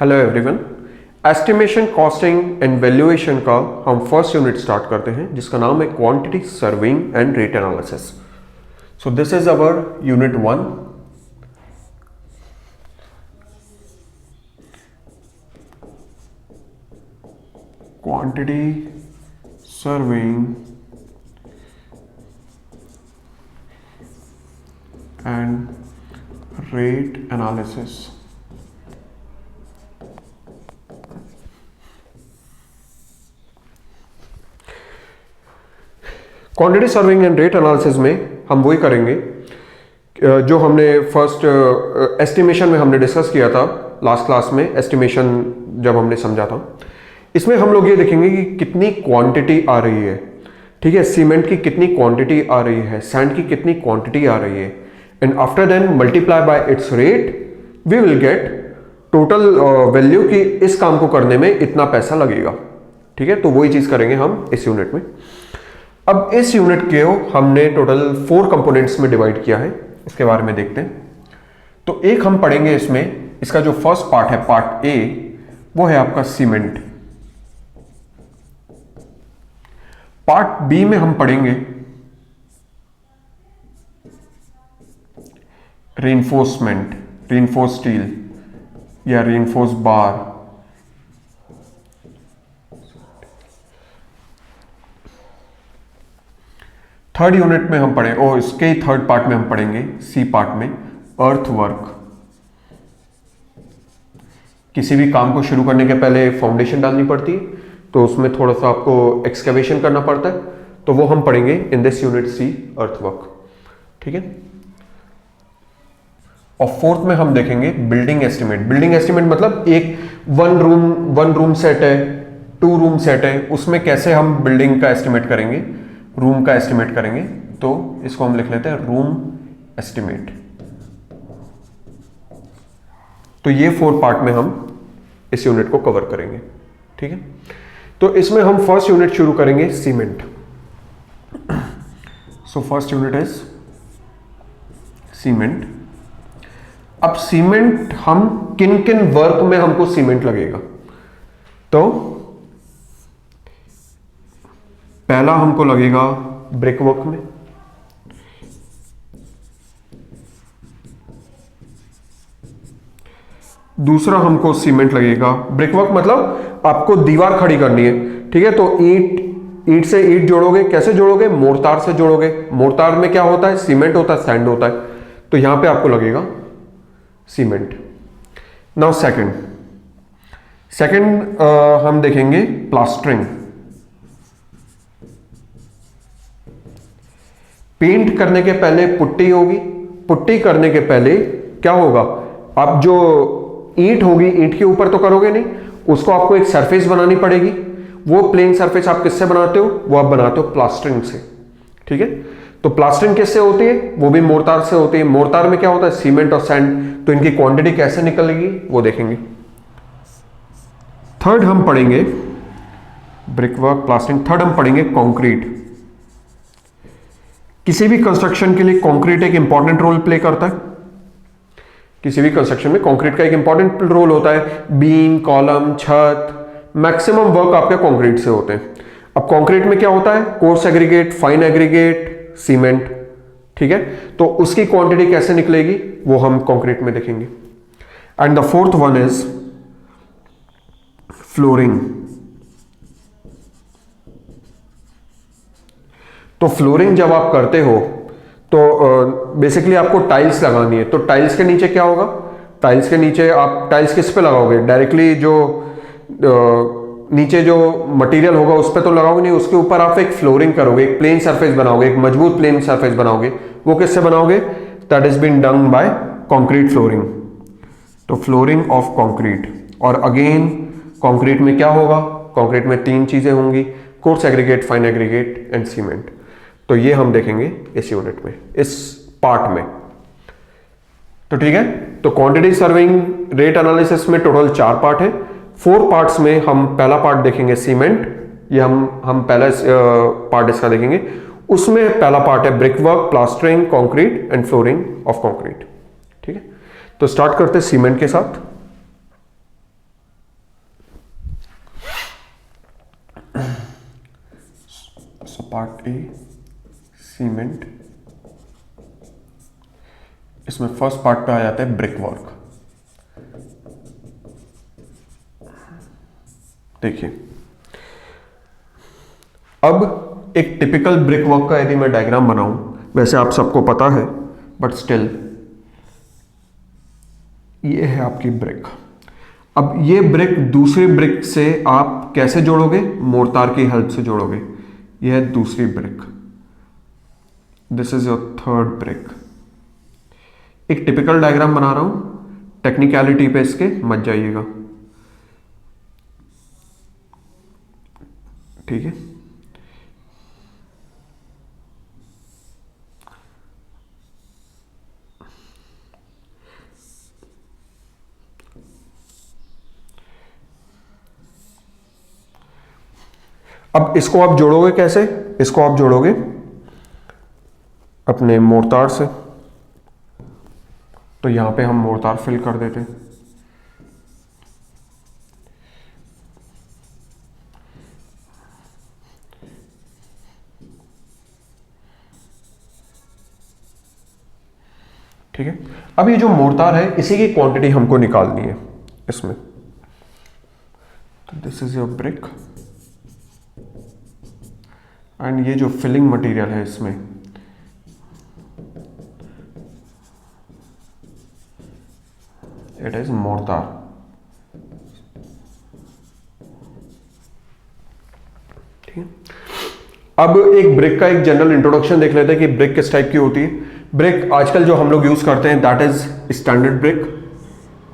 Hello everyone. Estimation, costing and valuation का हम first unit start करते हैं जिसका नाम है quantity serving and rate analysis. So this is our unit 1। Quantity serving and rate analysis. Quantity serving and rate analysis में हम वही करेंगे जो हमने फर्स्ट एस्टिमेशन में हमने डिस्कस किया था लास्ट क्लास में। एस्टिमेशन जब हमने समझा था, इसमें हम लोग ये देखेंगे कि कितनी क्वांटिटी आ रही है। ठीक है, सीमेंट की कितनी क्वांटिटी आ रही है, सैंड की कितनी क्वांटिटी आ रही है, and after then multiply by its rate we will get total value कि इस काम को करने में इतना पैसा लगेगा। ठीक है, तो वही चीज करेंगे हम इस यूनिट में। अब इस यूनिट को हमने टोटल 4 कंपोनेंट्स में डिवाइड किया है, इसके बारे में देखते हैं। तो एक हम पढ़ेंगे इसमें, इसका जो फर्स्ट पार्ट है, पार्ट ए, वो है आपका सीमेंट। पार्ट बी में हम पढ़ेंगे रीइंफोर्समेंट, रीइंफोर्स स्टील या रीइंफोर्स बार। थर्ड यूनिट में हम पढ़े, और इसके ही थर्ड पार्ट में हम पढ़ेंगे, सी पार्ट में, अर्थ वर्क। किसी भी काम को शुरू करने के पहले फाउंडेशन डालनी पड़ती है, तो उसमें थोड़ा सा आपको एक्सकेवेशन करना पड़ता है, तो वो हम पढ़ेंगे in this unit C, earth work. ठीक है, और फोर्थ में हम देखेंगे बिल्डिंग एस्टिमेट। बिल्डिंग एस्टिमेट मतलब एक वन रूम सेट है, 2 रूम सेट है, उसमें कैसे हम बिल्डिंग का एस्टिमेट करेंगे, रूम का एस्टिमेट करेंगे। तो इसको हम लिख लेते हैं रूम एस्टिमेट। तो ये 4 पार्ट में हम इस यूनिट को कवर करेंगे। ठीक है, तो इसमें हम फर्स्ट यूनिट शुरू करेंगे cement. So first unit is cement. अब सीमेंट हम किन किन वर्क में हमको सीमेंट लगेगा, तो पहला हमको लगेगा ब्रिक वर्क में, दूसरा हमको सीमेंट लगेगा, ब्रिक वर्क मतलब आपको दीवार खड़ी करनी है। ठीक है, तो ईंट से ईंट जोड़ोगे, कैसे जोड़ोगे, मोर्टार से जोड़ोगे। मोर्टार में क्या होता है, सीमेंट होता है, सैंड होता है, तो यहां पे आपको लगेगा सीमेंट। नाउ सेकंड हम देखेंगे प्लास्टरिंग। पेंट करने के पहले पुट्टी होगी, पुट्टी करने के पहले क्या होगा, आप जो ईंट होगी, ईंट के ऊपर तो करोगे नहीं, उसको आपको एक सरफेस बनानी पड़ेगी। वो प्लेन सरफेस आप किससे बनाते हो, वो आप बनाते हो प्लास्टरिंग से। ठीक है, तो प्लास्टरिंग किससे होती है, वो भी मोर्टार से होती है। मोर्टार में क्या होता है, सीमेंट और सैंड, तो इनकी क्वांटिटी कैसे निकलेगी वो देखेंगे। थर्ड हम पढ़ेंगे ब्रिक वर्क, प्लास्टरिंग। थर्ड हम पढ़ेंगे कंक्रीट। किसी भी कंस्ट्रक्शन के लिए कंक्रीट एक इंपॉर्टेंट रोल प्ले करता है। किसी भी कंस्ट्रक्शन में कंक्रीट का एक इंपॉर्टेंट रोल होता है। बीम, कॉलम, छत, मैक्सिमम वर्क आपके कंक्रीट से होते हैं। अब कंक्रीट में क्या होता है, course aggregate, fine aggregate, cement. ठीक है, तो उसकी क्वांटिटी कैसे निकलेगी वो हम कंक्रीट में देखेंगे। And the fourth one is flooring. तो फ्लोरिंग जब आप करते हो तो बेसिकली आपको टाइल्स लगानी है। तो टाइल्स के नीचे क्या होगा, टाइल्स के नीचे आप टाइल्स किस पे लगाओगे, डायरेक्टली जो नीचे जो मटेरियल होगा उस पे तो लगाओगे नहीं, उसके ऊपर आप एक फ्लोरिंग करोगे, एक प्लेन सरफेस बनाओगे, एक मजबूत प्लेन सरफेस बनाओगे। वो किससे बनाओगे, that is been done by concrete flooring. तो फ्लोरिंग ऑफ कंक्रीट। और अगेन कंक्रीट में क्या होगा, कंक्रीट में 3 चीजें होंगी, coarse aggregate, fine aggregate and cement. तो ये हम देखेंगे इस यूनिट में, इस पार्ट में। तो ठीक है, तो क्वांटिटी सर्विंग, रेट एनालिसिस में टोटल 4 पार्ट है। 4 पार्ट्स में हम पहला पार्ट देखेंगे सीमेंट, ये हम पहला पार्ट इसका देखेंगे। उसमें पहला पार्ट है brick work, plastering, concrete and flooring of concrete. ठीक है, तो स्टार्ट करते हैं सीमेंट के साथ। सो पार्ट ए सीमेंट, इसमें फर्स्ट पार्ट पे आ जाता है ब्रिक वर्क। देखिए, अब एक टिपिकल ब्रिक वर्क का यदि मैं डायग्राम बनाऊं, वैसे आप सबको पता है बट स्टिल, ये है आपकी ब्रिक। अब ये ब्रिक दूसरी ब्रिक से आप कैसे जोड़ोगे? मोर्टार की हेल्प से जोड़ोगे। ये है दूसरी brick, this is your third brick. एक टिपिकल डायग्राम बना रहा हूं, टेक्निकलिटी पे इसके मत जाइएगा, ठीक है। अब इसको आप जोड़ोगे कैसे? इसको आप जोड़ोगे अपने मोर्टार से, तो यहां पे हम मोर्टार फिल कर देते हैं। ठीक है, अब ये जो मोर्टार है इसी की क्वांटिटी हमको निकालनी है इसमें। तो this is your brick and ये जो फिलिंग मटेरियल है इसमें, इट इज मोर्टार। ठीक है, अब एक ब्रिक का एक जनरल इंट्रोडक्शन देख लेते हैं कि ब्रिक किस टाइप की होती है। ब्रिक आजकल जो हम लोग यूज करते हैं that is standard brick.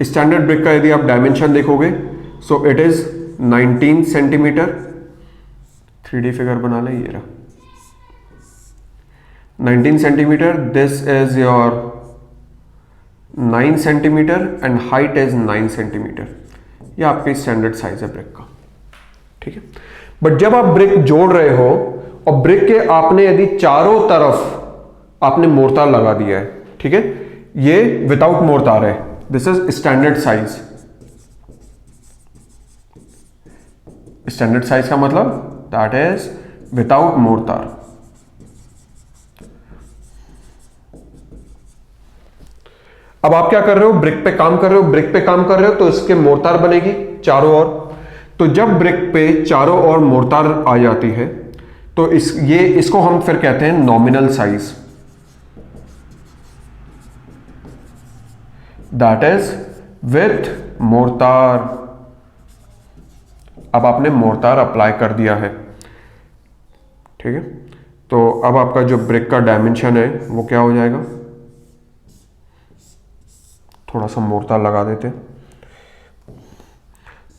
Standard brick का यदि आप डायमेंशन देखोगे, so it is 19 centimetre. 3D figure बना ले, ये रहा 19 centimetre. This is your 9 centimetre and height is 9 centimetre. ये आपकी स्टैंडर्ड साइज है ब्रिक का, ठीक है। बट जब आप ब्रिक जोड़ रहे हो और ब्रिक के आपने यदि चारों तरफ आपने मोर्टार लगा दिया है, ठीक है, ये विदाउट मोर्टार है, this is standard size. Standard size का मतलब दैट इज विदाउट मोर्टार। अब आप क्या कर रहे हो? ब्रिक पे काम कर रहे हो, ब्रिक पे काम कर रहे हो तो इसके मोर्टार बनेगी चारों ओर। तो जब ब्रिक पे चारों ओर मोर्टार आ जाती है तो इसको हम फिर कहते हैं nominal size, that is with mortar. अब आपने मोर्टार अप्लाई कर दिया है, ठीक है। तो अब आपका जो ब्रिक का डायमेंशन है वो क्या हो जाएगा? थोड़ा सा मोर्टार लगा देते हैं,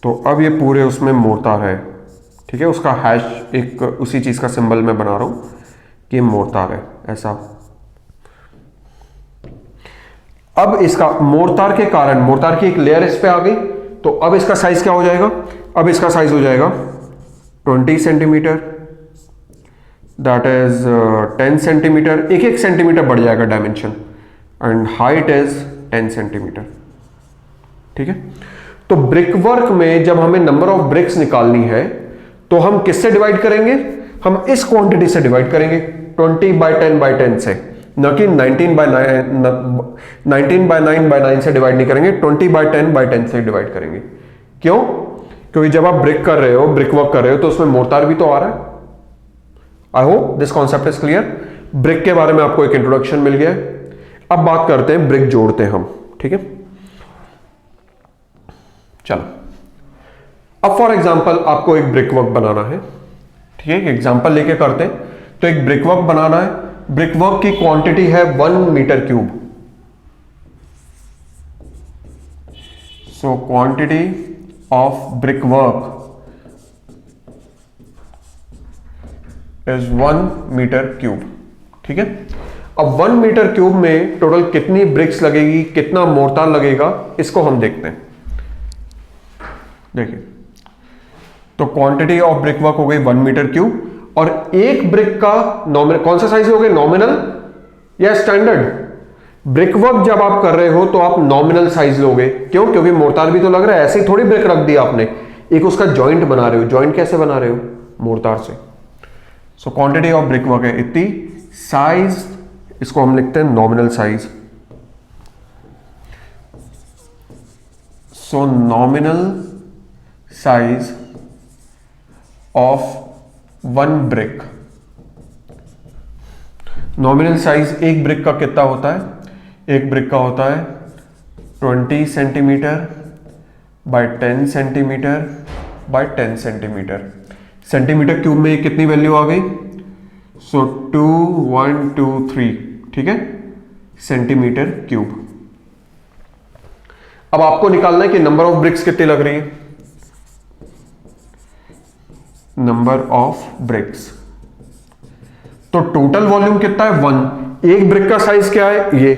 तो अब ये पूरे उसमें मोर्टार है, ठीक है। उसका हैश एक उसी चीज का सिंबल मैं बना रहा हूं कि मोर्टार है, ऐसा। अब इसका मोर्टार के कारण मोर्टार की एक लेयर इस पे आ गई, तो अब इसका साइज क्या हो जाएगा? अब इसका साइज हो जाएगा 20 सेंटीमीटर, दैट इज 10 सेंटीमीटर। एक सेंटीमीटर बढ़ जाएगा dimension, and height is 10 centimetre, ठीक है। तो ब्रिक वर्क में जब हमें नंबर ऑफ ब्रिक्स निकालनी है तो हम किससे डिवाइड करेंगे? हम इस क्वांटिटी से डिवाइड करेंगे, 20/10/10 से, न कि 19/9/9 से डिवाइड नहीं करेंगे, 20/10/10 से डिवाइड करेंगे। क्यों? क्योंकि जब आप ब्रिक कर रहे हो, ब्रिक वर्क कर रहे हो, तो उसमें मोर्टार भी तो आ रहा है। आई hope this concept is clear. Brick के बारे में आपको एक इंट्रोडक्शन मिल गया है। अब बात करते हैं ब्रिक जोड़ते हैं हम, ठीक है। चलो, अब फॉर एग्जांपल आपको एक ब्रिक वर्क बनाना है, ठीक है। एग्जांपल लेके करते हैं। तो एक ब्रिक वर्क बनाना है, ब्रिक वर्क की क्वांटिटी है 1 metre cube. So quantity of brick work is 1 metre cube, ठीक है। अब 1 मीटर क्यूब में टोटल कितनी ब्रिक्स लगेगी, कितना मोर्टार लगेगा, इसको हम देखते हैं। देखिए, तो क्वांटिटी ऑफ ब्रिक वर्क हो गई 1 मीटर क्यूब, और एक ब्रिक का नॉमिनल कौन सा साइज हो गया? नॉमिनल या स्टैंडर्ड? ब्रिक वर्क जब आप कर रहे हो तो आप नॉमिनल साइज लोगे। क्यों? क्योंकि मोर्टार भी तो लग रहा है, ऐसे ही थोड़ी ब्रिक रख दी आपने, एक उसका जॉइंट बना रहे हो। जॉइंट कैसे बना रहे हो? मोर्टार से। सो क्वांटिटी ऑफ ब्रिक वर्क है इतनी, साइज इसको हम लिखते हैं nominal size. So nominal size of one brick, nominal size एक ब्रिक का कितना होता है, एक ब्रिक का होता है 20 centimetre bye 10 centimetre bye 10 centimetre. Centimetre cube में कितनी वैल्यू आ गई, सो 2 1 2 3, ठीक है, सेंटीमीटर क्यूब। अब आपको निकालना है कि नंबर ऑफ ब्रिक्स कितनी लग रही है, नंबर ऑफ ब्रिक्स। तो टोटल वॉल्यूम कितना है 1, एक ब्रिक का साइज क्या है, ये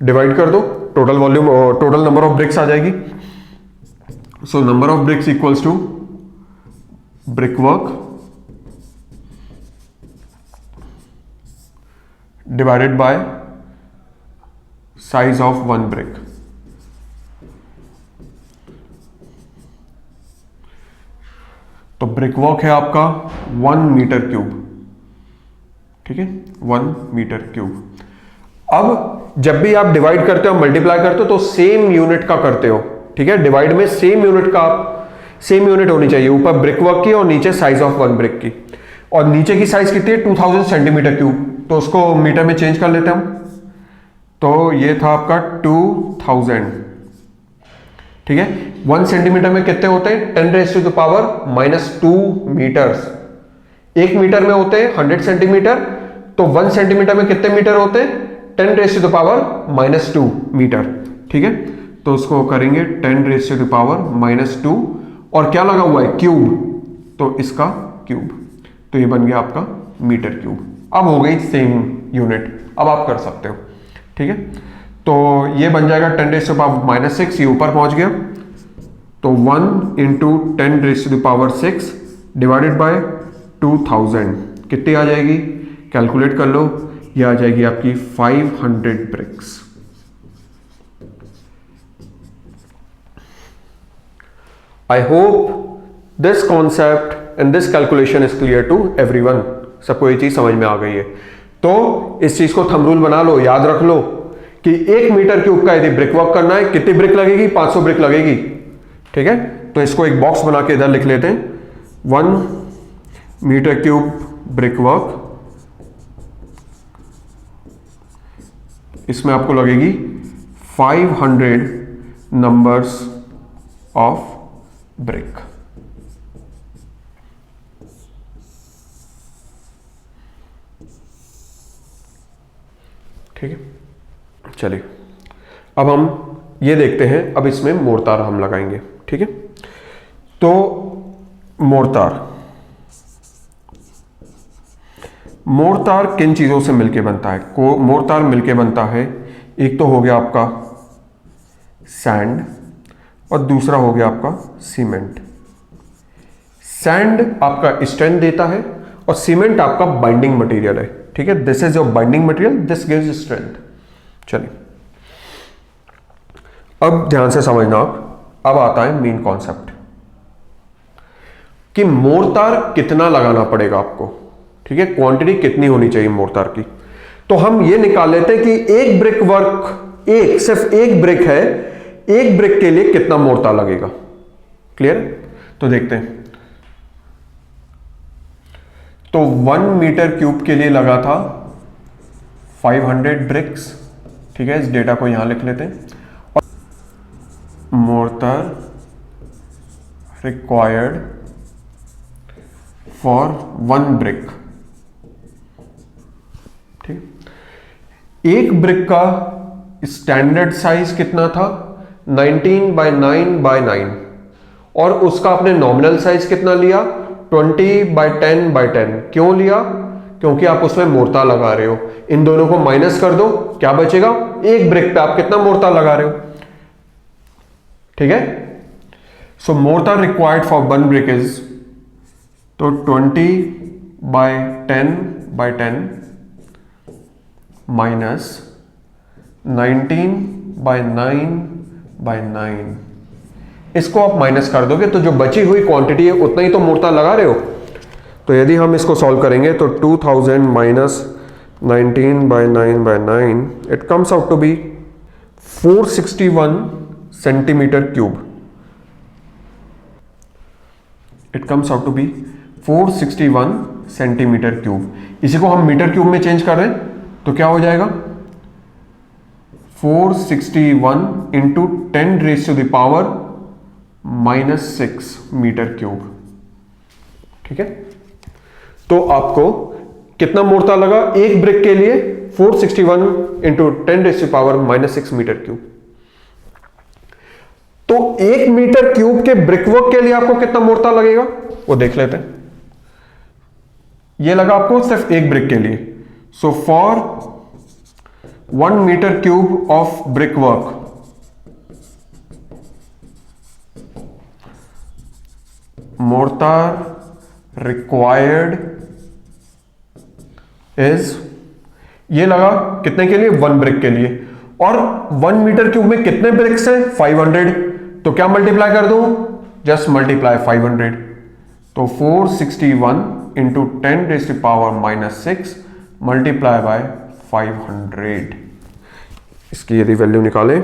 डिवाइड कर दो, total volume total number of bricks आ जाएगी। So number of bricks equals to brick work divided by size of one brick. तो ब्रिक वर्क है आपका 1 मीटर क्यूब, ठीक है, 1 मीटर क्यूब। अब जब भी आप डिवाइड करते हो, मल्टीप्लाई करते हो, तो सेम यूनिट का करते हो, ठीक है, डिवाइड में सेम यूनिट का, सेम यूनिट होनी चाहिए, ऊपर ब्रिक वर्क की और नीचे साइज ऑफ वन ब्रिक की। और नीचे की साइज कितनी है 2000 सेंटीमीटर क्यूब, तो उसको मीटर में चेंज कर लेते हैं हम। तो ये था आपका 2000, ठीक है। 1 सेंटीमीटर में कितने होते हैं 10⁻⁻² मीटर्स, एक मीटर में होते हैं 100 सेंटीमीटर, तो 1 सेंटीमीटर में कितने मीटर होते हैं 10⁻⁻² मीटर, ठीक है। तो उसको करेंगे 10⁻⁻², और क्या लगा हुआ है क्यूब, तो इसका क्यूब, तो ये बन गया आपका मीटर क्यूब। अब हो गई सेम यूनिट, अब आप कर सकते हो, ठीक है। तो ये बन जाएगा 10⁻⁻6, ये ऊपर पहुंच गया, तो 1 × 10⁻6 डिवाइडेड बाय 2000 कितनी आ जाएगी, कैलकुलेट कर लो, ये आ जाएगी आपकी 500 BRICS. I hope this concept and this calculation is clear to everyone. सबको ये चीज समझ में आ गई है। तो इस चीज को थंब रूल बना लो, याद रख लो कि 1 मीटर क्यूब का यदि ब्रिक वर्क करना है कितनी ब्रिक लगेगी, 500 ब्रिक लगेगी, ठीक है। तो इसको एक बॉक्स बना के इधर लिख लेते हैं, 1 मीटर क्यूब ब्रिक वर्क, इसमें आपको लगेगी 500 नंबर्स ऑफ ब्रिक। ठीक है, चलिए अब हम ये देखते हैं, अब इसमें मोर्टार हम लगाएंगे, ठीक है। तो मोर्टार किन चीजों से मिलके बनता है, मोर्टार मिलके बनता है, एक तो हो गया आपका सैंड और दूसरा हो गया आपका सीमेंट। सैंड आपका स्ट्रेंथ देता है और सीमेंट आपका बाइंडिंग मटेरियल है, ठीक है। This is your binding material, this gives strength. चलिए अब ध्यान से समझना आप, अब आता है मेन कॉन्सेप्ट कि मोर्टार कितना लगाना पड़ेगा आपको, ठीक है, क्वांटिटी कितनी होनी चाहिए मोर्टार की। तो हम ये निकाल लेते हैं कि एक ब्रिक वर्क, सिर्फ एक ब्रिक है, एक ब्रिक के लिए कितना मोर्टार लगेगा। क्लियर? तो देखते हैं। तो 1 मीटर क्यूब के लिए लगा था 500 ब्रिक्स, ठीक है, इस डेटा को यहां लिख लेते हैं। और मोर्टार रिक्वायर्ड फॉर 1 ब्रिक, ठीक। एक ब्रिक का स्टैंडर्ड साइज कितना था 19/9/9, और उसका आपने नॉमिनल साइज कितना लिया 20/10/10। क्यों लिया? क्योंकि आप उसमें मोर्टार लगा रहे हो। इन दोनों को माइनस कर दो, क्या बचेगा, एक ब्रिक पे आप कितना मोर्टार लगा रहे हो, ठीक है। So mortar required for 1 brick is, तो 20/10/10 माइनस 19/9/9, इसको आप माइनस कर दोगे तो जो बची हुई क्वांटिटी है उतना ही तो मोर्टार लगा रहे हो। तो यदि हम इसको सॉल्व करेंगे तो 2000 minus 19/9/9 it comes out to be 461 centimetre cube. It comes out to be 461 centimetre cube. इसी को हम मीटर क्यूब में चेंज कर रहे हैं तो क्या हो जाएगा 461 इंटू 10⁻⁻⁻6 मीटर क्यूब। ठीक है, तो आपको कितना मोर्टार लगा एक ब्रिक के लिए 461 इंटू 10⁻⁻6 मीटर क्यूब। तो 1 मीटर क्यूब के ब्रिकवर्क के लिए आपको कितना मोर्टार लगेगा वो देख लेते हैं। ये लगा आपको सिर्फ एक ब्रिक के लिए। So for 1 metre cube of brickwork mortar required is, ये लगा कितने के लिए 1 ब्रिक के लिए, और 1 मीटर क्यूब में कितने ब्रिक्स हैं 500, तो क्या मल्टीप्लाई कर दूं, जस्ट मल्टीप्लाई 500। तो 461 इंटू 10⁻⁻6 मल्टीप्लाई बाय 500। इसकी यदि वैल्यू निकालें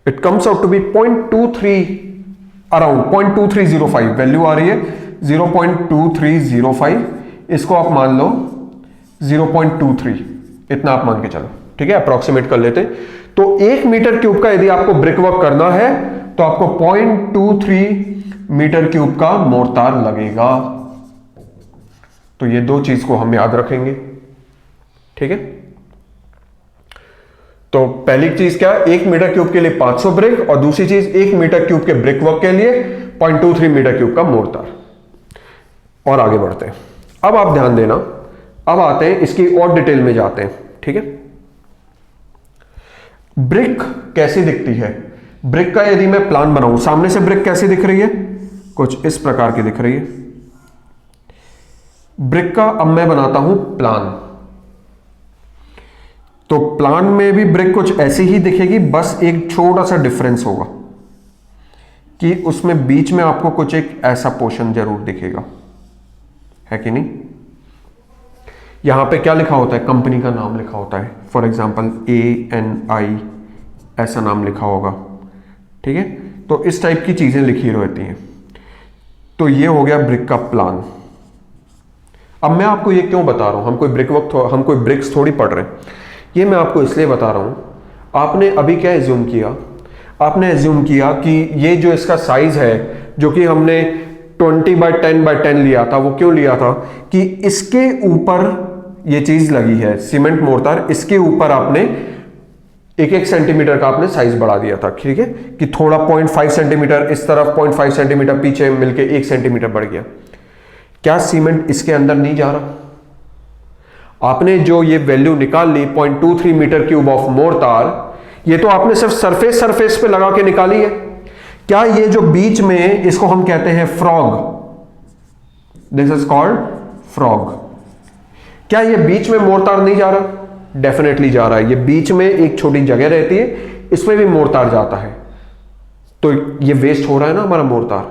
it comes out to be 0.23, around 0.2305 value आ रही है 0.2305। इसको आप मान लो 0.23, इतना आप मान के चलो। ठीक है, अप्रोक्सीमेट कर लेते हैं। तो 1 मीटर क्यूब का यदि आपको ब्रिकवर्क करना है तो आपको 0.23 मीटर क्यूब का मोर्टार लगेगा। तो ये दो चीज को हम याद रखेंगे। ठीक है, तो पहली चीज क्या है 1 मीटर क्यूब के लिए 500 ब्रिक, और दूसरी चीज 1 मीटर क्यूब के ब्रिकवर्क के लिए 0.23 मीटर क्यूब का मोर्टार। और आगे बढ़ते हैं। अब आप ध्यान देना, अब आते हैं इसकी और डिटेल में जाते हैं। ठीक है, ब्रिक कैसी दिखती है, ब्रिक का यदि मैं प्लान बनाऊं, सामने से ब्रिक कैसी दिख रही है, कुछ इस प्रकार की दिख रही है। ब्रिक का अब मैं बनाता हूं प्लान, तो प्लान में भी ब्रिक कुछ ऐसी ही दिखेगी, बस एक छोटा सा डिफरेंस होगा कि उसमें बीच में आपको कुछ एक ऐसा पोर्शन जरूर दिखेगा, है कि नहीं। यहां पे क्या लिखा होता है, कंपनी का नाम लिखा होता है, फॉर एग्जांपल ANI ऐसा नाम लिखा होगा। ठीक है, तो इस टाइप की चीजें लिखी रहती हैं। तो ये हो गया ब्रिक का प्लान। अब मैं आपको ये क्यों बता रहा हूं, हम कोई ब्रिक्स थोड़ी पढ़ रहे हैं, ये मैं आपको इसलिए बता रहा हूं। आपने अभी क्या एज्यूम किया, आपने एज्यूम किया कि ये जो इसका साइज है जो कि हमने 20/10/10 लिया था, वो क्यों लिया था कि इसके ऊपर ये चीज लगी है सीमेंट मोर्टार, इसके ऊपर आपने 1-1 सेंटीमीटर का आपने साइज बढ़ा दिया था। ठीक है, कि थोड़ा 0.5 सेंटीमीटर इस तरफ, 0.5 सेंटीमीटर पीछे मिलके 1 सेंटीमीटर बढ़ गया। क्या सीमेंट इसके अंदर नहीं जा रहा? आपने जो ये वैल्यू निकाल ली 0.23 मीटर क्यूब ऑफ मोर्टार, ये तो आपने सिर्फ सरफेस पे लगा के निकाली है। क्या ये जो बीच में, इसको हम कहते हैं frog, this is called frog, क्या ये बीच में मोर्टार नहीं जा रहा? डेफिनेटली जा रहा है। ये बीच में एक छोटी जगह रहती है, इसमें भी मोर्टार जाता है। तो ये वेस्ट हो रहा है ना हमारा मोर्टार?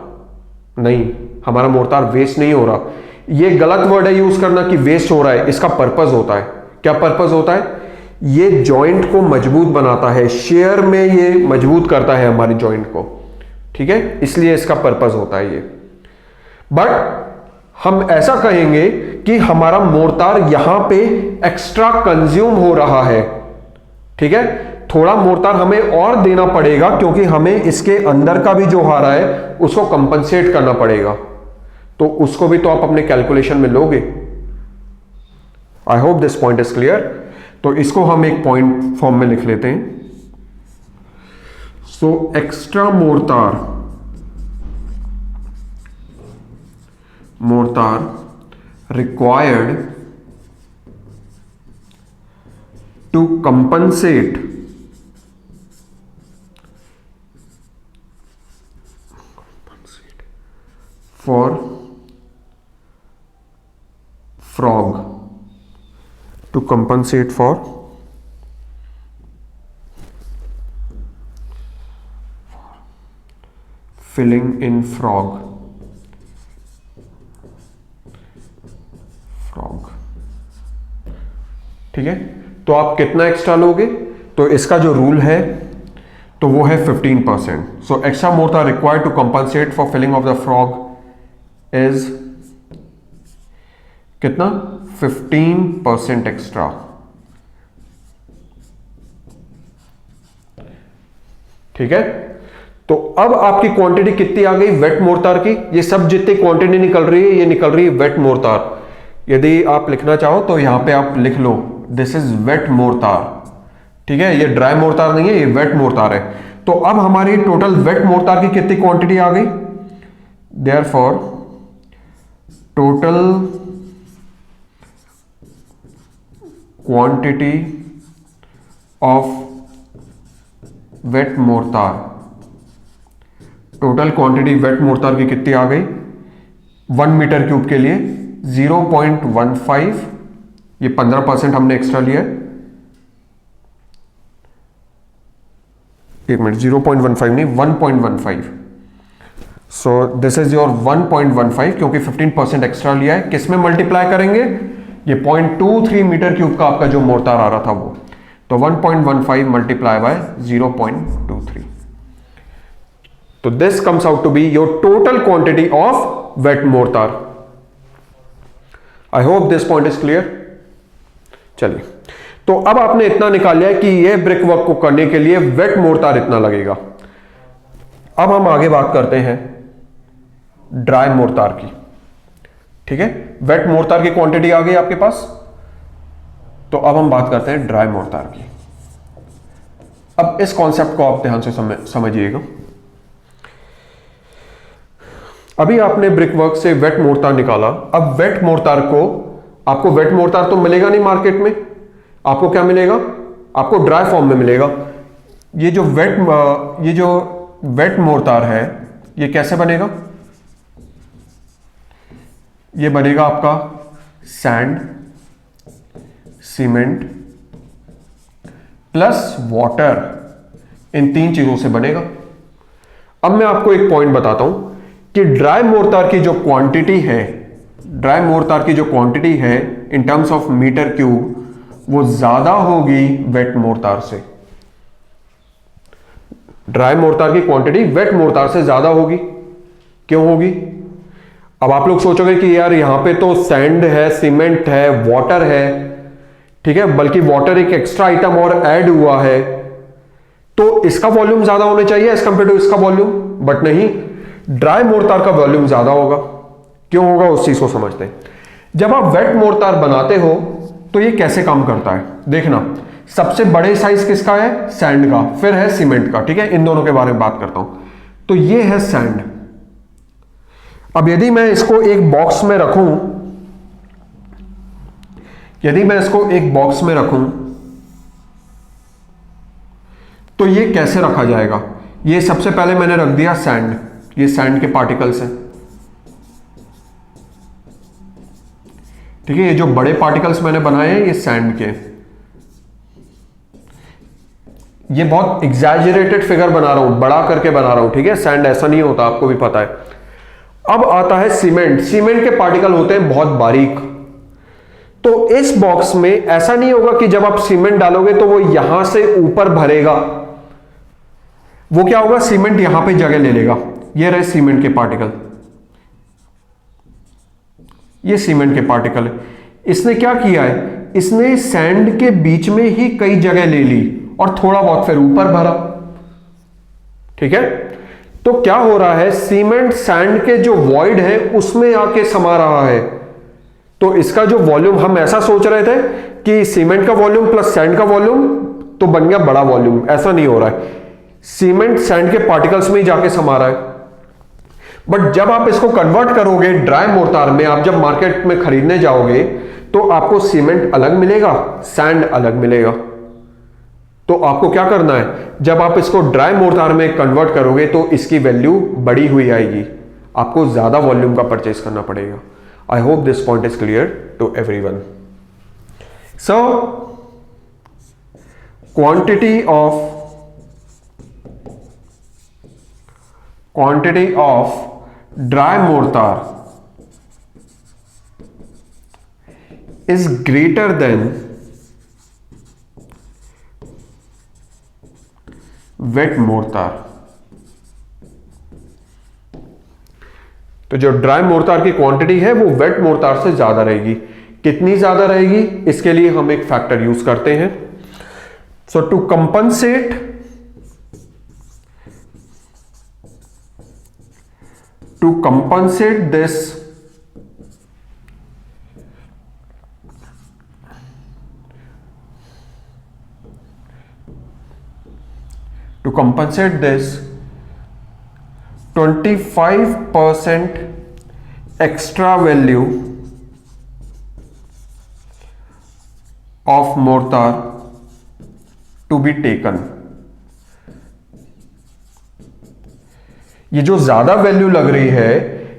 नहीं, हमारा मोर्टार वेस्ट नहीं हो रहा। ये गलत वर्ड है यूज करना कि वेस्ट हो रहा है। इसका पर्पस होता है, क्या पर्पस होता है? ये जॉइंट को मजबूत बनाता है, शेयर में ये मजबूत करता है हमारी जॉइंट को। ठीक है, इसलिए इसका पर्पस होता है ये। बट हम ऐसा कहेंगे कि हमारा मोर्टार यहां पे एक्स्ट्रा कंज्यूम हो रहा है। ठीक है, थोड़ा मोर्टार हमें और देना पड़ेगा क्योंकि हमें इसके अंदर का भी जो आ रहा है उसको कंपनसेट करना पड़ेगा। तो उसको भी तो आप अपने कैलकुलेशन में लोगे। आई hope this point is clear. तो इसको हम एक पॉइंट फॉर्म में लिख लेते हैं। सो extra mortar required to compensate for frog, to compensate for filling in frog, ठीक है, तो आप कितना एक्स्ट्रा लोगे, तो इसका जो रूल है तो वो है 15%. So extra mortar required to compensate for filling of the frog is कितना, 15% एक्स्ट्रा. ठीक है, तो अब आपकी क्वांटिटी कितनी आ गई वेट मोर्टार की, ये सब जितनी क्वांटिटी निकल रही है ये निकल रही है वेट मोर्टार. यदि आप लिखना चाहो तो यहां पे आप लिख लो दिस इज वेट मोर्टार. ठीक है, ये ड्राई मोर्टार नहीं है, ये वेट मोर्टार है. तो अब हमारी टोटल वेट मोर्टार की कितनी क्वांटिटी आ गई, therefore total quantity of wet mortar, total quantity wet mortar की कितनी आ गई 1 मीटर क्यूब के लिए 0.15. ये 15% हमने एक्स्ट्रा लिया है. एक मिनट, 0.15 नहीं 1.15. सो दिस इज योर 1.15 क्योंकि 15% एक्स्ट्रा लिया है. किस में मल्टीप्लाई करेंगे, ये 0.23 मीटर क्यूब का आपका जो मोर्टार आ रहा था वो, तो 1.15 मल्टीप्लाई बाय 0.23. तो this comes out to be your total quantity of wet mortar. I hope this point is clear. चलिए, तो अब आपने इतना निकाल लिया कि ये ब्रिक वर्क को करने के लिए वेट मोर्टार इतना लगेगा. अब हम आगे बात करते हैं ड्राई मोर्टार की. ठीक है, वेट मोर्टार की क्वांटिटी आ गई आपके पास, तो अब हम बात करते हैं ड्राई मोर्टार की. अब इस कॉन्सेप्ट को आप ध्यान से समझिएगा. अभी आपने ब्रिक वर्क से वेट मोर्टार निकाला. अब वेट मोर्टार को, आपको वेट मोर्टार तो मिलेगा नहीं मार्केट में, आपको क्या मिलेगा, आपको ड्राई फॉर्म में मिलेगा. ये जो वेट मोर्टार है ये कैसे बनेगा, ये बनेगा आपका सैंड, सीमेंट प्लस वाटर, इन 3 चीजों से बनेगा. अब मैं आपको एक पॉइंट बताता हूं कि ड्राई मोर्टार की जो क्वांटिटी है, ड्राई मोर्टार की जो क्वांटिटी है in terms of metre cube, वो ज्यादा होगी वेट मोर्टार से. ड्राई मोर्टार की क्वांटिटी वेट मोर्टार से ज्यादा होगी. क्यों होगी, अब आप लोग सोचोगे कि यार यहां पे तो सैंड है, सीमेंट है, वाटर है. ठीक है, बल्कि वाटर एक एक्स्ट्रा आइटम और ऐड हुआ है, तो इसका वॉल्यूम ज्यादा होना चाहिए एज कंपेयर टू इसका वॉल्यूम. बट नहीं, ड्राई मोर्टार का वॉल्यूम ज्यादा होगा. क्यों होगा उस चीज को समझते हैं. जब आप वेट मोर्टार बनाते हो तो ये कैसे काम करता है, देखना. सबसे बड़े साइज किसका है, सैंड का, फिर है सीमेंट का. ठीक है, इन दोनों के बारे में बात करता हूं. तो ये है सैंड. अब यदि मैं इसको एक बॉक्स में रखूं, यदि मैं इसको एक बॉक्स में रखूं तो ये कैसे रखा जाएगा. ये सबसे पहले मैंने रख दिया सैंड, ये सैंड के पार्टिकल्स हैं. ठीक है, ये जो बड़े पार्टिकल्स मैंने बनाए हैं ये सैंड के. ये बहुत एग्जैजरेटेड फिगर बना रहा हूं, बड़ा करके बना रहा हूं. ठीक है, सैंड ऐसा नहीं होता, आपको भी पता है. अब आता है सीमेंट. सीमेंट के पार्टिकल होते हैं बहुत बारीक. तो इस बॉक्स में ऐसा नहीं होगा कि जब आप सीमेंट डालोगे तो वो यहां से ऊपर भरेगा. वो क्या होगा, सीमेंट यहां पे जगह ले लेगा. ये रहे सीमेंट के पार्टिकल, ये सीमेंट के पार्टिकल है. इसने क्या किया है, इसने सैंड के बीच में ही कई जगह ले ली और थोड़ा बहुत फिर ऊपर भरा. ठीक है, तो क्या हो रहा है, सीमेंट सैंड के जो वॉइड है उसमें आके समा रहा है. तो इसका जो वॉल्यूम, हम ऐसा सोच रहे थे कि सीमेंट का वॉल्यूम प्लस सैंड का वॉल्यूम तो बन गया बड़ा वॉल्यूम. ऐसा नहीं हो रहा है, सीमेंट सैंड के पार्टिकल्स में ही जाके समा रहा है. बट जब आप इसको कन्वर्ट करोगे ड्राई मोर्टार में, आप जब मार्केट में खरीदने जाओगे तो आपको सीमेंट अलग मिलेगा, सैंड अलग मिलेगा. तो आपको क्या करना है, जब आप इसको ड्राई मोर्टार में कन्वर्ट करोगे तो इसकी वैल्यू बढ़ी हुई आएगी, आपको ज्यादा वॉल्यूम का परचेस करना पड़ेगा. I hope this point is clear to everyone. So quantity of dry mortar is greater than wet mortar. तो जो ड्राई मोर्टार की क्वांटिटी है वो वेट मोर्टार से ज्यादा रहेगी। कितनी ज्यादा रहेगी, इसके लिए हम एक फैक्टर यूज करते हैं। So to compensate this, to compensate this 25% extra value of mortar to be taken। ये जो ज्यादा वैल्यू लग रही है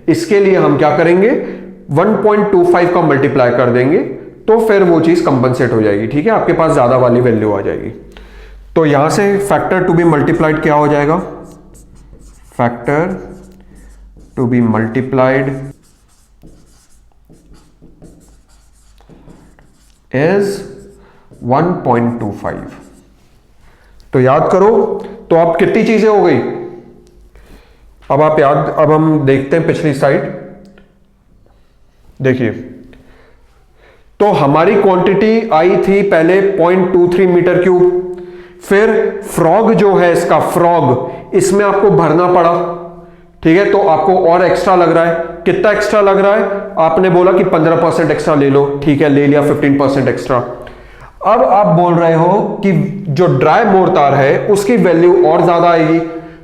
इसके लिए हम क्या करेंगे, 1.25 का मल्टीप्लाई कर देंगे तो फिर वो चीज कंपनसेट हो जाएगी। ठीक है, आपके पास ज्यादा वाली वैल्यू आ जाएगी। तो यहां से फैक्टर टू बी मल्टीप्लाइड क्या हो जाएगा, factor to be multiplied is 1.25। तो याद करो, तो अब कितनी चीजें हो गई, अब हम देखते हैं पिछली स्लाइड। देखिए, तो हमारी क्वांटिटी आई थी पहले 0.23 मीटर क्यूब, फिर फ्रॉग जो है इसका फ्रॉग, इसमें आपको भरना पड़ा। ठीक है, तो आपको और एक्स्ट्रा लग रहा है। कितना एक्स्ट्रा लग रहा है, आपने बोला कि 15% एक्स्ट्रा ले लो। ठीक है, ले लिया 15% एक्स्ट्रा। अब आप बोल रहे हो कि जो ड्राई मोर्टार है उसकी वैल्यू और ज्यादा आएगी,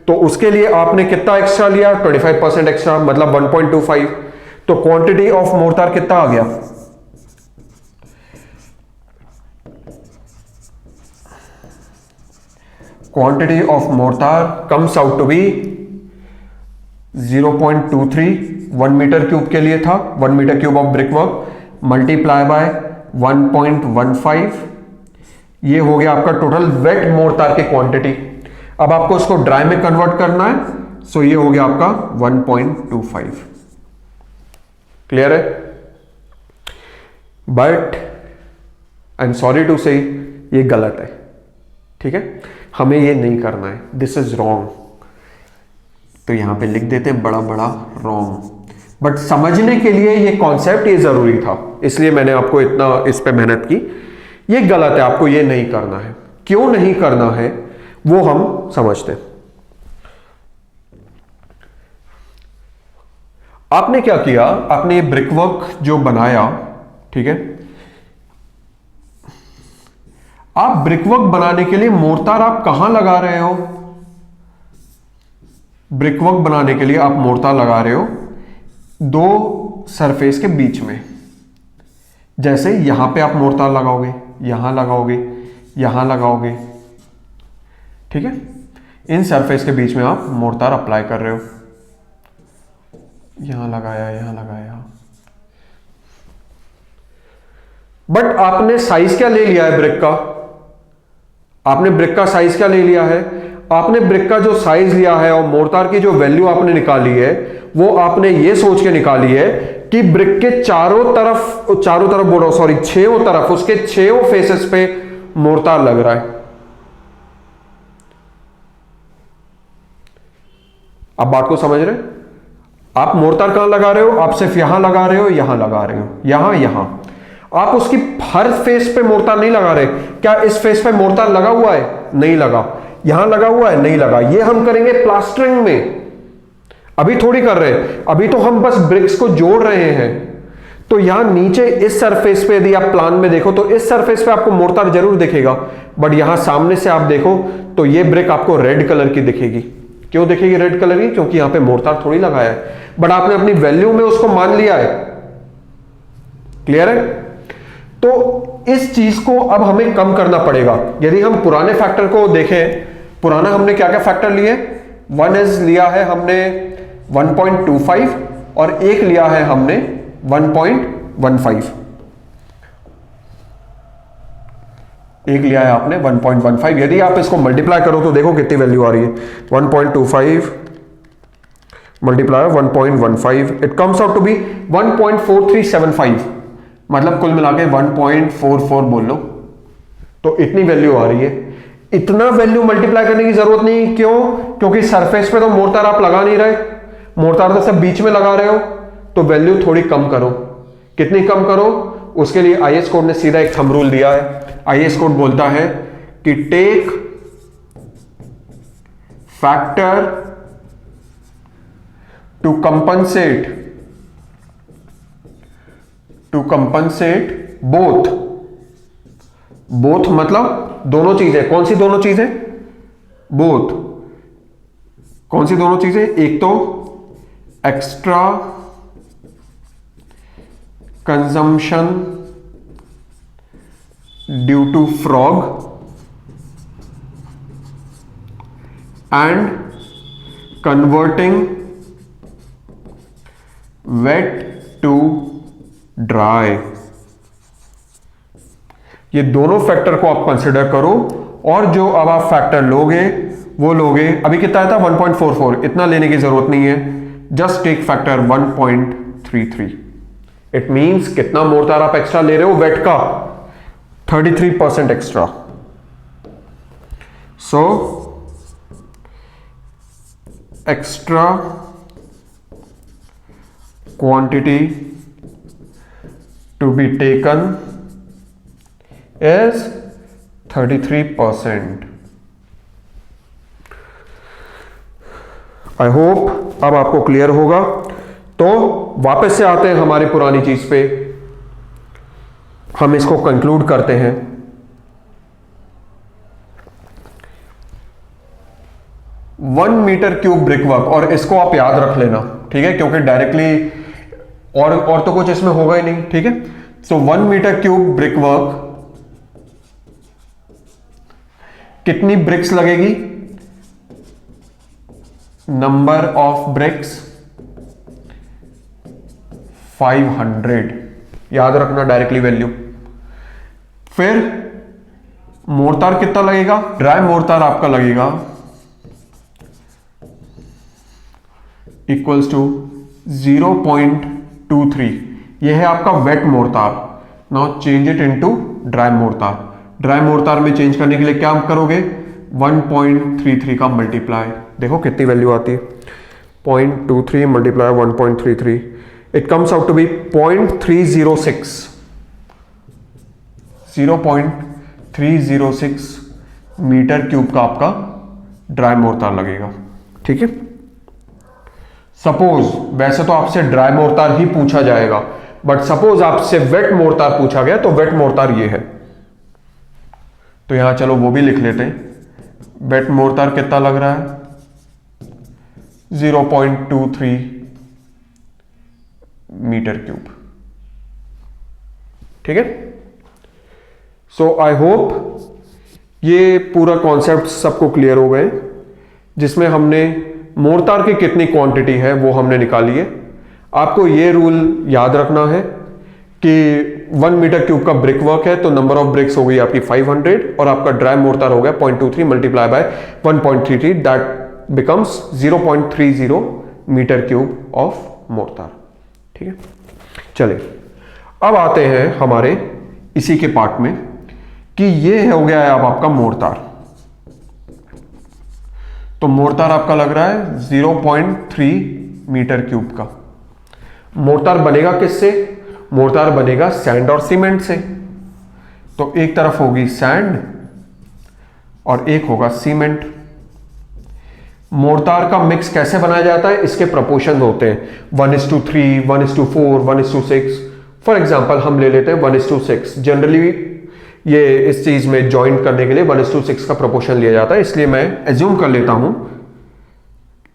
तो उसके लिए आपने कितना एक्स्ट्रा लिया, 25% एक्स्ट्रा, मतलब 1.25। तो क्वांटिटी ऑफ मोर्टार कितना आ गया, quantity of mortar comes out to be 0.23, 1 metre cube के लिए था, 1 metre cube of brick work multiply by 1.15, ये हो गया आपका टोटल वेट मोर्टार की क्वांटिटी। अब आपको उसको ड्राई में कन्वर्ट करना है, सो ये हो गया आपका 1.25। क्लियर है? But I am sorry to say ये गलत है। ठीक है, हमें ये नहीं करना है, दिस इज रॉन्ग। तो यहां पे लिख देते हैं बड़ा बड़ा रॉन्ग। बट समझने के लिए ये कॉन्सेप्ट ये जरूरी था, इसलिए मैंने आपको इतना इस पे मेहनत की। ये गलत है, आपको ये नहीं करना है। क्यों नहीं करना है वो हम समझते हैं। आपने क्या किया, आपने ये ब्रिक वर्क जो बनाया, ठीक है, आप ब्रिकवर्क बनाने के लिए मोर्टार आप कहां लगा रहे हो, ब्रिकवर्क बनाने के लिए आप मोर्टार लगा रहे हो दो सरफेस के बीच में। जैसे यहां पे आप मोर्टार लगाओगे, यहां लगाओगे, यहां लगाओगे। ठीक है, इन सरफेस के बीच में आप मोर्टार अप्लाई कर रहे हो, यहां लगाया, यहां लगाया। बट आपने साइज क्या ले लिया है ब्रिक का, आपने ब्रिक का साइज क्या ले लिया है, आपने ब्रिक का जो साइज लिया है और मोर्टार की जो वैल्यू आपने निकाली है वो आपने ये सोच के निकाली है कि ब्रिक के चारों तरफ बोलो, सॉरी, छयों तरफ, उसके छयों फेसेस पे मोर्टार लग रहा है। आप बात को समझ रहे हैं? आप मोर्टार कहां लगा रहे हो, आप सिर्फ यहां लगा रहे हो, यहां लगा रहे हो, यहां। आप उसकी हर फेस पे मोर्टार नहीं लगा रहे। क्या इस फेस पे मोर्टार लगा हुआ है, नहीं लगा। यहां लगा हुआ है, नहीं लगा। ये हम करेंगे प्लास्टरिंग में, अभी थोड़ी कर रहे हैं, अभी तो हम बस ब्रिक्स को जोड़ रहे हैं। तो यहां नीचे इस सरफेस पे यदि आप प्लान में देखो तो इस सरफेस पे आपको मोर्टार जरूर दिखेगा, बट यहां सामने से आप देखो तो ये ब्रिक आपको रेड कलर की दिखेगी। क्यों दिखेगी रेड कलर की, क्योंकि यहां पे मोर्टार थोड़ी लगाया है, बट आपने अपनी वैल्यू में उसको मान लिया है। क्लियर है? तो इस चीज को अब हमें कम करना पड़ेगा। यदि हम पुराने फैक्टर को देखें, पुराना हमने क्या क्या फैक्टर लिए, वन इज लिया है हमने 1.25 और एक लिया है हमने 1.15। एक लिया है आपने 1.15। यदि आप इसको मल्टीप्लाई करो तो देखो कितनी वैल्यू आ रही है, 1.25 multiply 1.15, it comes out to be 1.4375, मतलब कुल मिला के 1.44 बोल लो। तो इतनी वैल्यू आ रही है। इतना वैल्यू मल्टीप्लाई करने की जरूरत नहीं। क्यों? क्योंकि सरफेस पे तो मोर्टार आप लगा नहीं रहे, मोर्टार तो सब बीच में लगा रहे हो, तो वैल्यू थोड़ी कम करो। कितनी कम करो? उसके लिए आईएस कोड ने सीधा एक थंब रूल दिया है। आईएस कोड बोलता है कि take factor to compensate both मतलब दोनों चीजें। कौन सी दोनों चीजें? बोथ। कौन सी दोनों चीजें? एक तो extra consumption due to frog and converting wet to dry. ये दोनों फैक्टर को आप कंसिडर करो, और जो अब आप फैक्टर लोगे वो लोगे, अभी कितना आया था 1.44, इतना लेने की जरूरत नहीं है। Just take factor 1.33। It means कितना मोर्टार आप एक्स्ट्रा ले रहे हो वेट का? 33% extra. So extra quantity to be taken is 33%. I hope अब आपको क्लियर होगा। तो वापस से आते हैं हमारी पुरानी चीज पे, हम इसको कंक्लूड करते हैं। वन मीटर क्यूब ब्रिकवर्क, और इसको आप याद रख लेना, ठीक है, क्योंकि डायरेक्टली और तो कुछ इसमें होगा ही नहीं, ठीक है। सो 1 मीटर क्यूब ब्रिकवर्क, कितनी ब्रिक्स लगेगी? नंबर ऑफ ब्रिक्स 500, याद रखना डायरेक्टली वैल्यू। फिर मोर्टार कितना लगेगा? ड्राई मोर्टार आपका लगेगा इक्वल्स टू 0.23। यह है आपका wet mortar. Now change it into dry mortar. Dry mortar में चेंज करने के लिए क्या करोगे? 1.33 का मल्टीप्लाई, देखो कितनी वैल्यू आती है, 0.23 multiply 1.33, it comes out to be 0.306। 0.306 metre cube का आपका ड्राई मोर्टार लगेगा, ठीक है। सपोज, वैसे तो आपसे ड्राई मोर्टार ही पूछा जाएगा, बट सपोज आपसे वेट मोर्टार पूछा गया, तो वेट मोर्टार ये है, तो यहां चलो वो भी लिख लेते हैं। वेट मोर्टार कितना लग रहा है? 0.23 मीटर क्यूब, ठीक है। सो आई होप ये पूरा कॉन्सेप्ट सबको क्लियर हो गए, जिसमें हमने मोर्टार की कितनी क्वांटिटी है वो हमने निकाली है। आपको ये रूल याद रखना है कि 1 मीटर क्यूब का ब्रिक वर्क है, तो नंबर ऑफ ब्रिक्स हो गई आपकी 500, और आपका ड्राई मोर्टार हो गया 0.23 multiply by 1.33, that becomes 0.30 metre cube of mortar, ठीक है। चलिए अब आते हैं हमारे इसी के पार्ट में कि ये हो गया है अब आपका मोर्टार। तो मोर्टार आपका लग रहा है 0.3 मीटर क्यूब का। मोर्टार बनेगा किससे? मोर्टार बनेगा सैंड और सीमेंट से। तो एक तरफ होगी सैंड और एक होगा सीमेंट। मोर्टार का मिक्स कैसे बनाया जाता है? इसके प्रोपोर्शन होते हैं 1:3, 1:4, 1:6। फॉर एग्जाम्पल हम ले लेते हैं 1:6। जनरली ये इस चीज में ज्वाइंट करने के लिए 1:6 का प्रोपोर्शन लिया जाता है, इसलिए मैं एज्यूम कर लेता हूं,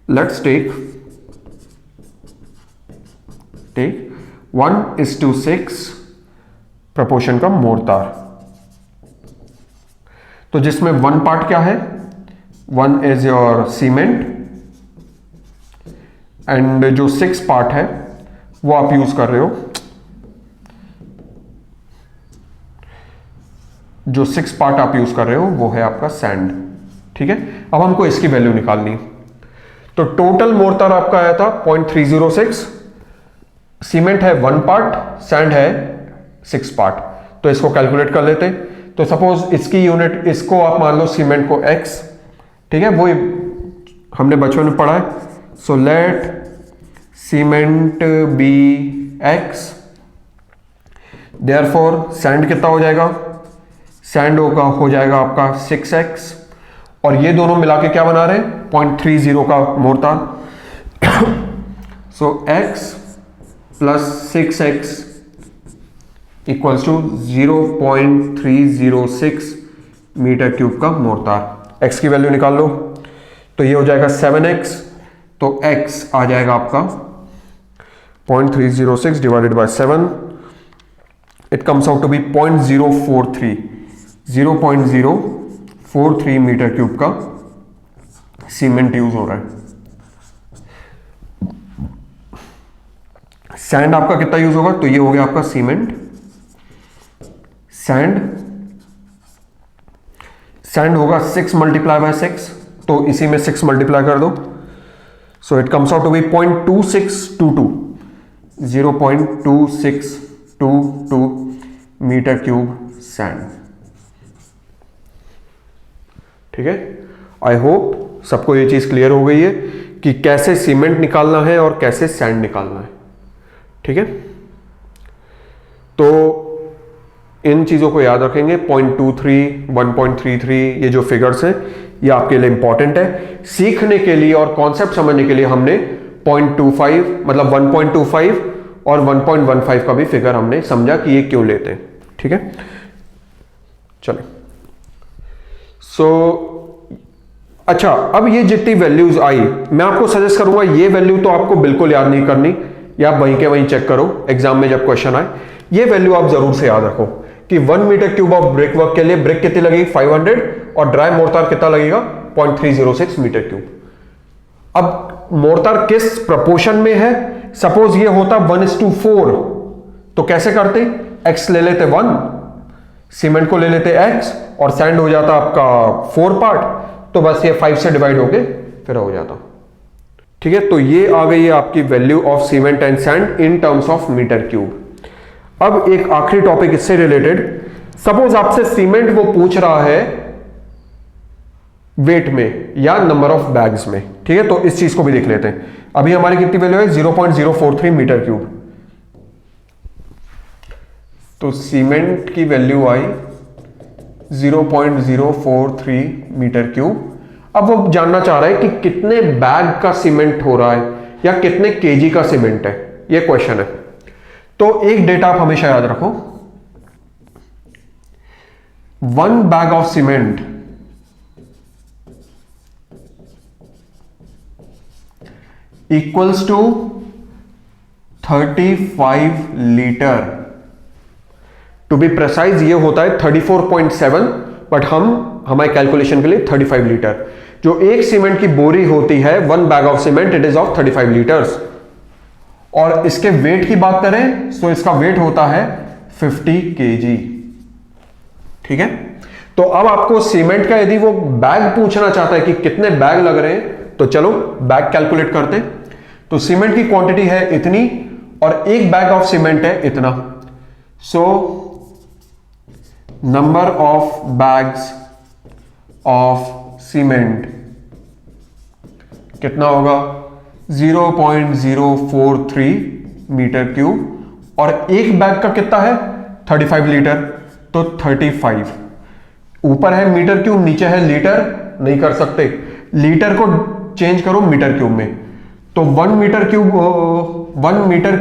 लेट्स टेक 1:6 प्रोपोर्शन का मोर्टार। तो जिसमें 1 पार्ट क्या है? 1 इज योर सीमेंट, एंड जो 6 पार्ट है वो आप यूज कर रहे हो, जो 6 पार्ट आप यूज कर रहे हो वो है आपका सैंड, ठीक है। अब हमको इसकी वैल्यू निकालनी है। तो टोटल मोर्टार आपका आया था 0.306, सीमेंट है 1 पार्ट, सैंड है 6 पार्ट। तो इसको कैलकुलेट कर लेते हैं। तो सपोज इसकी यूनिट, इसको आप मान लो सीमेंट को x, ठीक है, वो हमने बचपन में पढ़ा है। So let cement be x, therefore sand कितना हो जाएगा, सैंड हो जाएगा आपका 6x, और ये दोनों मिला के क्या बना रहे हैं, 0.30 का mortar. So x plus 6x equals to 0.306 metre cube का मोर्टार। x की वैल्यू निकाल लो, तो ये हो जाएगा 7x, तो x आ जाएगा आपका 0.306 divided by 7, it comes out to be 0.043 metre cube का सीमेंट यूज हो रहा है। सैंड आपका कितना यूज होगा, तो ये हो गया आपका सीमेंट, सैंड होगा 6 मल्टीप्लाई बाय 6, तो इसी में 6 मल्टीप्लाई कर दो, so it comes out to be 0.2622 metre cube sand. ठीक है, आई होप सबको ये चीज क्लियर हो गई है कि कैसे सीमेंट निकालना है और कैसे सैंड निकालना है। ठीक है, तो इन चीजों को याद रखेंगे। 0.23, 1.33 ये जो फिगर्स हैं ये आपके लिए इंपॉर्टेंट है सीखने के लिए और कॉन्सेप्ट समझने के लिए। हमने 0.25 मतलब 1.25 और 1.15 का भी फिगर हमने समझा कि ये क्यों लेते हैं। ठीक है, चलिए। अच्छा, अब ये जितनी वैल्यूज आई, मैं आपको सजेस्ट करूंगा ये वैल्यू तो आपको बिल्कुल याद नहीं करनी, या आप वहीं के वहीं चेक करो एग्जाम में जब क्वेश्चन आए। ये वैल्यू आप जरूर से याद रखो कि 1 metre cube of brick work के लिए ब्रिक कितनी लगेगी 500, और ड्राई मोर्टार कितना लगेगा 0.306 मीटर क्यूब। अब मोर्टार किस प्रपोर्शन में है, सपोज ये होता 1:4, तो कैसे करते, x ले लेते 1, सीमेंट को ले लेते x, और सैंड हो जाता आपका 4 पार्ट, तो बस ये 5 से डिवाइड होके फिर हो जाता। ठीक है, तो ये आ गई है आपकी value of cement and sand in terms of metre cube. अब एक आखिरी टॉपिक इससे रिलेटेड, सपोज आपसे सीमेंट वो पूछ रहा है वेट में या नंबर ऑफ बैग्स में। ठीक है, तो इस चीज को भी देख लेते हैं। अभी हमारी कितनी वैल्यू है 0.043 मीटर क्यूब, तो सीमेंट की वैल्यू आई 0.043 मीटर क्यूब। अब वो जानना चाह रहा है कि कितने बैग का सीमेंट हो रहा है या कितने केजी का सीमेंट है, ये क्वेश्चन है। तो एक डेटा आप हमेशा याद रखो, 1 bag of cement equals to 35 litre. To be precise ये होता है 34.7, बट हमारे कैलकुलेशन के लिए 35 लीटर। जो एक सीमेंट की बोरी होती है 1 bag of cement, it is of 35 litres. और इसके वेट की बात करें तो इसका वेट होता है 50 केजी। ठीक है, तो अब आपको सीमेंट का यदि वो बैग पूछना चाहता है कि कितने बैग लग रहे हैं, तो चलो बैग कैलकुलेट करते हैं। तो सीमेंट की क्वांटिटी है इतनी और एक बैग ऑफ सीमेंट है इतना, सो number of bags of cement कितना होगा 0.043 मीटर क्यूब, और एक बैग का कितना है 35 लीटर, तो 35 ऊपर है मीटर क्यूब, नीचे है लीटर, नहीं कर सकते, लीटर को चेंज करो मीटर क्यूब में, तो 1 मीटर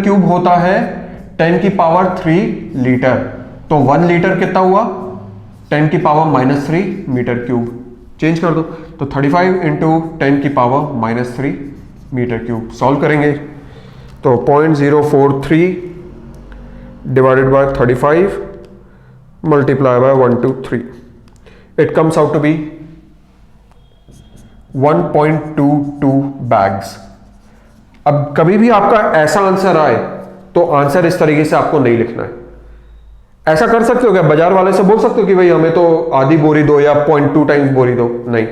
क्यूब होता है 10 की पावर 3 लीटर, तो 1 लीटर कितना हुआ 10 की पावर -3 मीटर क्यूब। चेंज कर दो, तो 35 इंटू 10 की पावर -3 मीटर क्यूब। सॉल्व करेंगे तो 0.043 divided by 35 multiply by 123, it comes out to be 1.22 bags. अब कभी भी आपका ऐसा आंसर आए तो आंसर इस तरीके से आपको नहीं लिखना है। ऐसा कर सकते हो क्या, बाजार वाले से बोल सकते हो कि भाई हमें तो आधी बोरी दो या 0.2 टाइम्स बोरी दो, नहीं।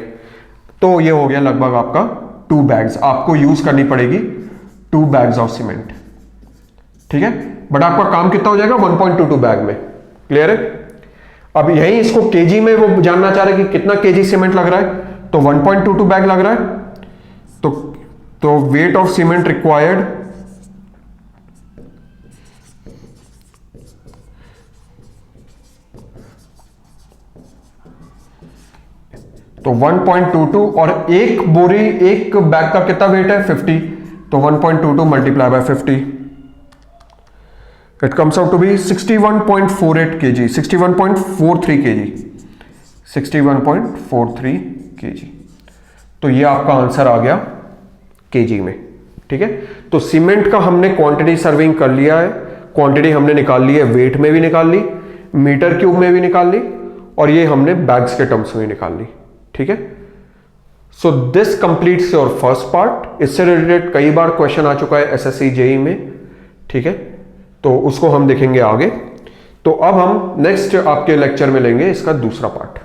तो ये हो गया लगभग आपका 2 बैग्स, आपको यूज करनी पड़ेगी 2 बैग्स ऑफ सीमेंट। ठीक है, बट आपका काम कितना हो जाएगा 1.22 बैग में। क्लियर है। अब यही इसको केजी में वो जानना चाह रहे हैं कि कितना केजी सीमेंट लग रहा है, तो 1.22 बैग लग रहा है, तो वेट ऑफ सीमेंट रिक्वायर्ड तो 1.22 और एक बोरी एक बैग का कितना वेट है 50, तो 1.22 multiply by 50 it comes out to be 61.48 kg, 61.43 kg, 61.43 kg। तो ये आपका आंसर आ गया केजी में। ठीक है, तो सीमेंट का हमने क्वांटिटी सर्विंग कर लिया है, क्वांटिटी हमने निकाल ली है, वेट में भी निकाल ली, मीटर क्यूब में भी निकाल ली, और ये हमने बैग्स के टर्म्स में निकाल ली। ठीक है, so this completes your first part. इससे रिलेटेड कई बार क्वेश्चन आ चुका है एसएससी जेई में। ठीक है, तो उसको हम देखेंगे आगे। तो अब हम नेक्स्ट आपके लेक्चर में लेंगे इसका दूसरा पार्ट।